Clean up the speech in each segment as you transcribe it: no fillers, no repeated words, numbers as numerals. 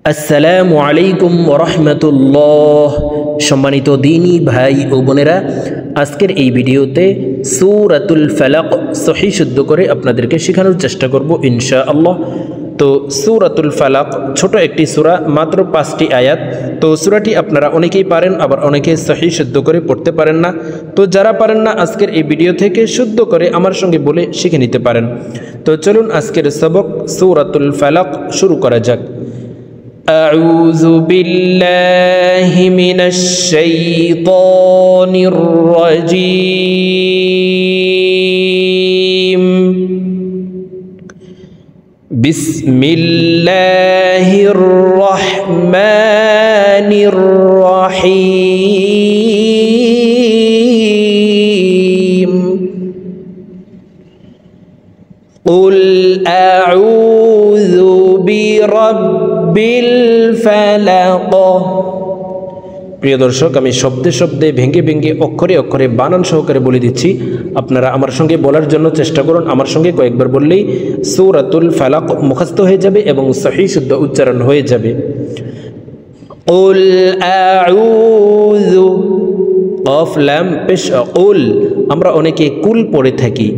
আসসালামু আলাইকুম ওয়া রাহমাতুল্লাহ। সম্মানিত দ্বীনী ভাই ও বোনেরা, আজকের এই ভিডিওতে সূরাতুল ফালাক সহিহ শুদ্ধ করে আপনাদেরকে শেখানোর চেষ্টা করব ইনশাআল্লাহ। তো সূরাতুল ফালাক ছোট একটি সূরা, মাত্র 5টি আয়াত। তো সূরাটি আপনারা অনেকেই পারেন, আবার অনেকে সহিহ শুদ্ধ করে পড়তে পারেন না। তো যারা পারেন না, আজকের এই ভিডিও থেকে শুদ্ধ করে আমার সঙ্গে বলে শিখে নিতে পারেন। তো চলুন আজকের সবক সূরাতুল ফালাক শুরু করা যাক। أعوذ بالله من الشيطان الرجيم. بسم الله الرحمن الرحيم. قل أعوذ برب الفلق. প্রিয় দর্শক, আমি শব্দে শব্দে ভেঙে ভেঙে অক্ষরে অক্ষরে বানান সহকারে বলে দিচ্ছি, আপনারা আমার সঙ্গে বলার জন্য চেষ্টা করুন। আমার সঙ্গে কয়েকবার বললেই সূরাতুল ফালাক মুখস্থ হয়ে যাবে এবং সহিহ শুদ্ধ উচ্চারণ হয়ে যাবে। কুল আউযু, কফ লাম পেশ কুল। আমরা অনেকে কুল পড়ে থাকি।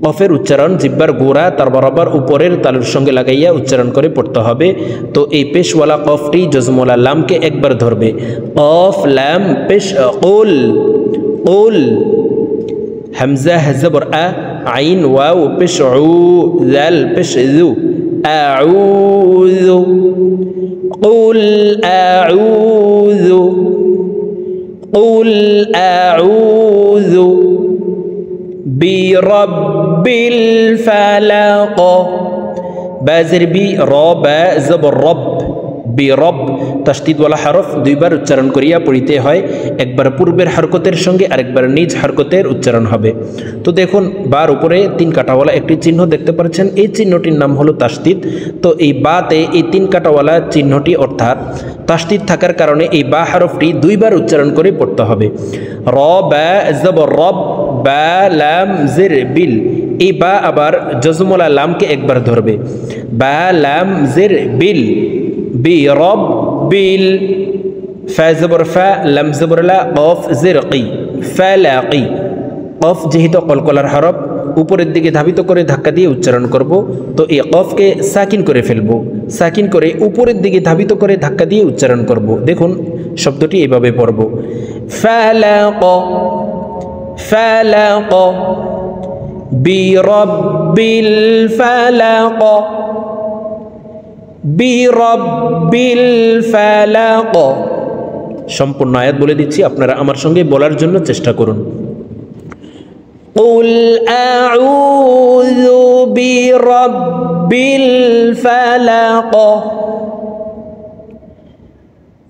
কফের উচ্চারণ জিহ্বার গোড়া তার বরাবর উপরের তালুর সঙ্গে লাগাইয়া উচ্চারণ করে পড়তে হবে। তো এই পেশওয়ালা কফটি জজমওয়ালা লামকে একবার ধরবে। কফ লাম পেশ কুল, কুল। হামজা জবর আ, আইন ওয়াও পেশ উ, জাল পেশ জু, আউযু। কুল আউযু, কুল আউযু বিরব্বিল ফালাক। বাজের বি, র বা জবর রব, বিরব। তাসদীদওয়ালা হরফ দুইবার উচ্চারণ করিয়া পড়িতে হয়, একবার পূর্বের হরকতের সঙ্গে আরেকবার নিজ হরকতের উচ্চারণ হবে। তো দেখুন, বার উপরে 3 কাটাওয়ালা একটি চিহ্ন দেখতে পাচ্ছেন, এই চিহ্নটির নাম হলো তাসদীদ। তো এই বাতে এই 3 কাটাওয়ালা চিহ্নটি অর্থাৎ তাসদীদ থাকার কারণে এই বা হরফটি দুইবার উচ্চারণ করে পড়তে হবে। র বা জবর রব, বা লাম জির বিল। এই বা আবার জজমওয়ালা লামকে একবার ধরবে। বা লাম জির বিল, বিরব্বিল। ফা জবর ফা, লাম জবর লা, কফ জির কি, ফালাকি। কফ যেহেতু কলকলার হরফ, উপরের দিকে ধাবিত করে ধাক্কা দিয়ে উচ্চারণ করব। তো এই কফকে সাকিন করে ফেলবো, সাকিন করে উপরের দিকে ধাবিত করে ধাক্কা দিয়ে উচ্চারণ করব। দেখুন শব্দটি এভাবে পড়ব। ফালাক, ফালাক, বিরব্বিল ফালাক, বিরব্বিল ফালাক। সম্পূর্ণ আয়াত বলে দিচ্ছি, আপনারা আমার সঙ্গে বলার জন্য চেষ্টা করুন। কুল আউযু বিরব্বিল ফালাক,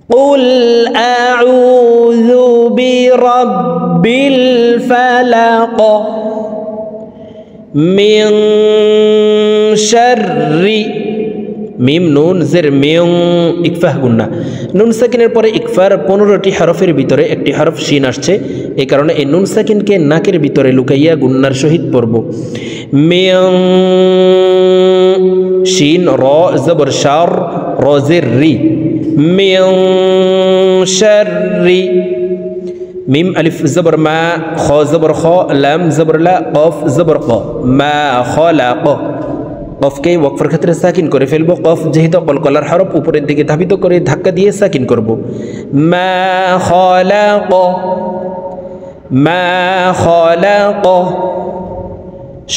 কুল আউযু বিরব্বিল ফালাক, মিন শাররি। মিম নুন জের মিং, ইকফাহ গুন্না। নুন সাকিনের পরে ইকফার 15টি হরফের ভিতরে একটি হরফ শিন আসছে, এই কারণে এই নুন সাকিনকে নাকের ভিতরে লুকাইয়া গুন্নার সহিত পড়ব। মিং, শিন র জবর শার, র জের রি, মিং শাররি। মিম আলিফ জবর মা, খ জবর খ, লাম জবর লা, কফ জবর ক, মা খলাক। কফকে ওয়াকফের ক্ষেত্রে সাকিন করে ফেলবো। কফ যেহেতু কলকলার হরফ, উপরের দিকে ধাবিত করে ধাক্কা দিয়ে সাকিন করব। মা খলাক, মা খলাক।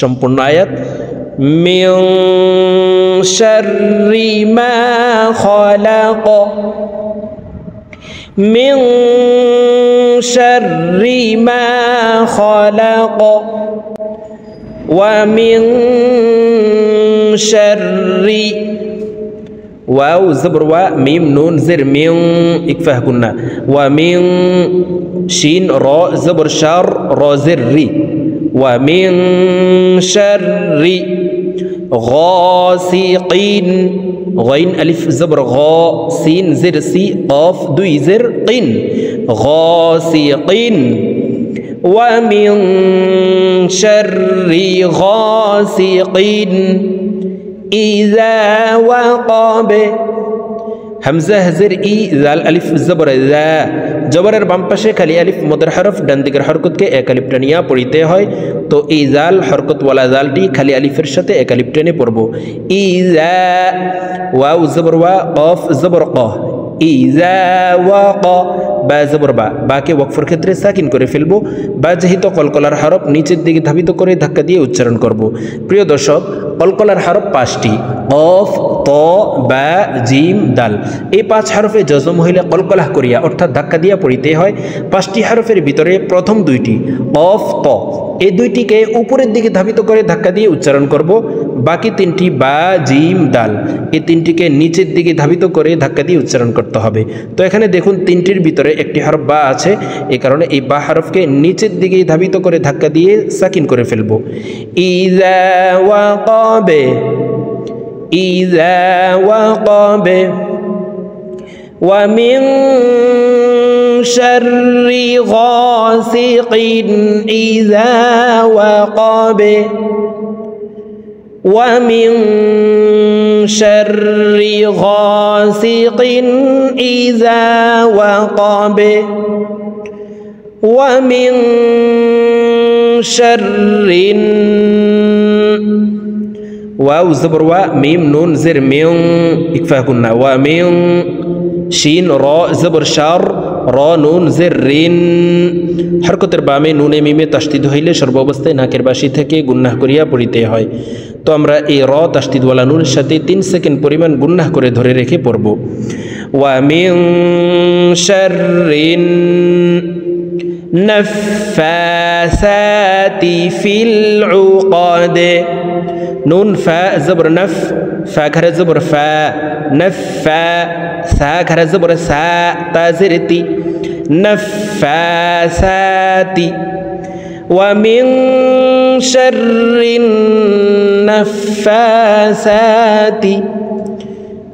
সম্পূর্ণ আয়াত। মিন শাররি মা খলাক, মিন শাররি মা খলাক, ওয়া মিন শাররি। ওয়াও জবর ওয়া, মিম নুন জের মিং, ইকফাহ গুন্না। ওয়া মিন, শিন র জবর শার, র জের রি, ওয়া মিন শাররি গাসিকিন। গাইন আলিফ জবর গ, সিন জের সি, কফ 2 জের কিন, গাসিকিন। ومن شر غاسق إذا وقب হামজা হাজের ই জাল আলিফ জবর জা জবরের বাম পাশে খালি আলিফ মদের হরফ ডান দিকের হরকতকে এক আলিফ টানিয়া পড়িতে হয়। তো এই জাল হরকতওয়ালা জালটি খালি আলিফের সাথে এক আলিফ টেনে পড়ব। ইজা ওয়াও জবর ওয়া কফ জবর ক ইজা ওয়া ক বা জবর বা বাকে ওয়াকফের ক্ষেত্রে সাকিন করে ফেলবো। বা যেহেতু কলকলার হরফ নিচের দিকে ধাবিত করে ধাক্কা দিয়ে উচ্চারণ করব। প্রিয় দর্শক, কলকলার হরফ 5টি, কফ ত বা জিম দাল। এই 5 হরফে জজম হইলে কলকলাহ করিয়া অর্থাৎ ধাক্কা দিয়া পড়িতে হয়। 5টি হরফের ভিতরে প্রথম 2টি কফ ত, এই 2টিকে উপরের দিকে ধাবিত করে ধাক্কা দিয়ে উচ্চারণ করব। বাকি 3টি বা জিম দাল, এই 3টিকে নিচের দিকে ধাবিত করে ধাক্কা দিয়ে উচ্চারণ করতে হবে। তো এখানে দেখুন 3টির ভিতরে একটি হরফ বা আছে, এই কারণে এই বা হরফকে নিচের দিকে ধাবিত করে ধাক্কা দিয়ে সাকিন করে ফেলব। ইজা ওয়াকাবে ইজা ওয়াকাবে ওয়া মিন শাররি গাসিকিন ইজা ওয়াকাবে ওয়া মিন শাররি গাসিকিন ইজা ওয়াকাবে ওয়া মিন শাররিন ওয়াও জবর ওয়া মিম নুন জের মিং ইকফা কুন্না ওয়া মিং শিন র জবর শার র নুন জের রিন। হরকতের বামে নুনে মিমে তাসদিদ হইলে সর্বাবস্থায় নাকের বাসি থেকে গুন্নাহ করিয়া পড়িতে হয়। তো আমরা এই র তাসদিদওয়ালা নুনের সাথে 3 সেকেন্ড পরিমাণ গুন্নাহ করে ধরে রেখে পড়ব। ওয়া মিন শাররিন নাফাসাতি ফিল উকাদ নুন ফা জবর নফ ফা ঘরে জবর ফা নফা সা ঘরে জবর সা তা জের তি নাফাসাতি ওয়া মিন শাররিন নাফাসাতি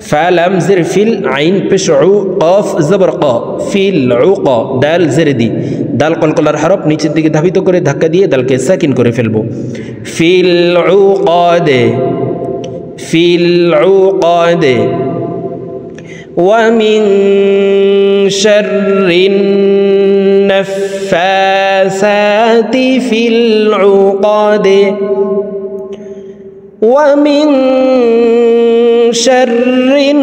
ফা লাম জের ফিল আইন পেশ উ কফ জবর ক ফিল উক দাল জের দি দাল কলকলার হরফ নিচের দিকে ধাবিত করে ধাক্কা দিয়ে দালকে সাকিন করে ফেলব। ফিল উকাদে ফিল উকাদে ওয়া মিন শাররিন নাফাসাতি ফিল উকাদে ওয়া মিন শাররিন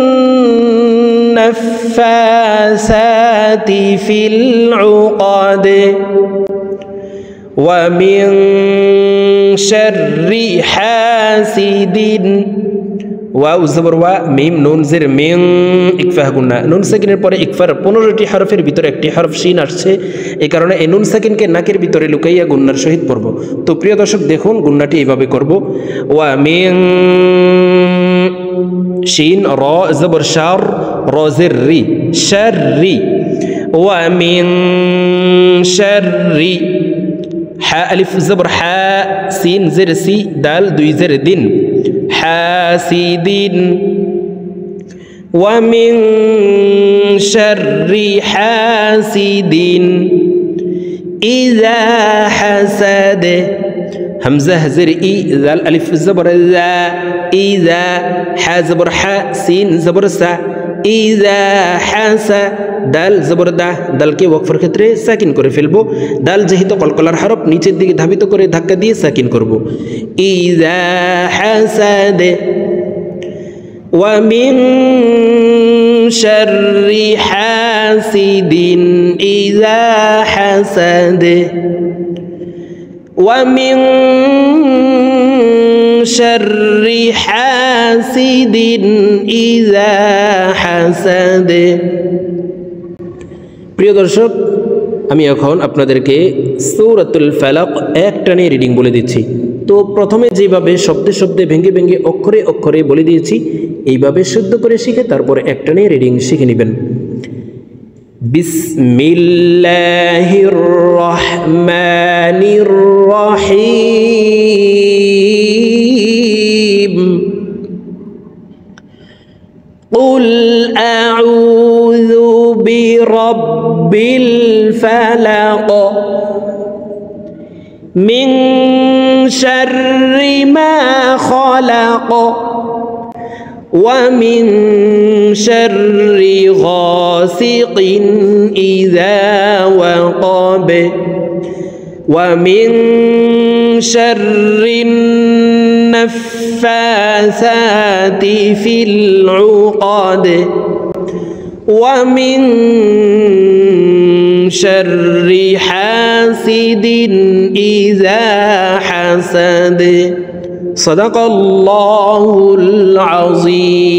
নাফাসাতি ফিল উকাদে ওয়া মিন শাররি হাসিদিন ওয়াও জবর ওয়া মিম নুন জের মিং ইকফা গুন্না নুন সাকিনের পরে ইকফার 15টি হরফের ভিতরে একটি হরফ শিন আসছে, এই কারণে এই নুন সাকিনকে নাকের ভিতরে লুকাইয়া গুন্নার সহিত পড়ব। তো প্রিয় দর্শক দেখুন গুন্নাটি এইভাবে করব। ওয়া মিং শিন র জবর শার র জের রি শাররি ওয়া মিন শাররি হা আলিফ জবর হা সিন জের সি দাল 2 জের দিন হাসিদিন ওয়া মিন শাররি হাসিদিন ইযা হাসাদ হামজা হাজের ই জাল আলিফ জবর জা ইযা হা জবর হা সিন জবর সা ইযা হাসা দাল জবর দা দালকে ওয়াকফের ক্ষেত্রে সাকিন করে ফেলবো। দাল যেহেতু কলকলার হরফ নিচের দিকে ধাবিত করে ধাক্কা দিয়ে সাকিন করব। ইযা হাসাদ ওয়া মিন শাররি হাসিদিন ইযা হাসাদ ওয়া মিন শাররি হাসিদিন ইযা হাসাদ। প্রিয় দর্শক, আমি এখন আপনাদেরকে সূরাতুল ফালাক এক টানে রিডিং বলে দিচ্ছি। তো প্রথমে যেভাবে শব্দে শব্দে ভেঙে ভেঙে অক্ষরে অক্ষরে বলে দিয়েছি, এইভাবে শুদ্ধ করে শিখে তারপর এক টানে রিডিং শিখে নেবেন। বিসমিল্লাহির রহমানির রহিম কুল আউযু বিরাব্বিল ফালাক মিন শাররি মা খালাক ومن شر غاسق إذا وقب ومن شر النفاثات في العقد ومن شر حاسد إذا حسد صدق الله العظيم।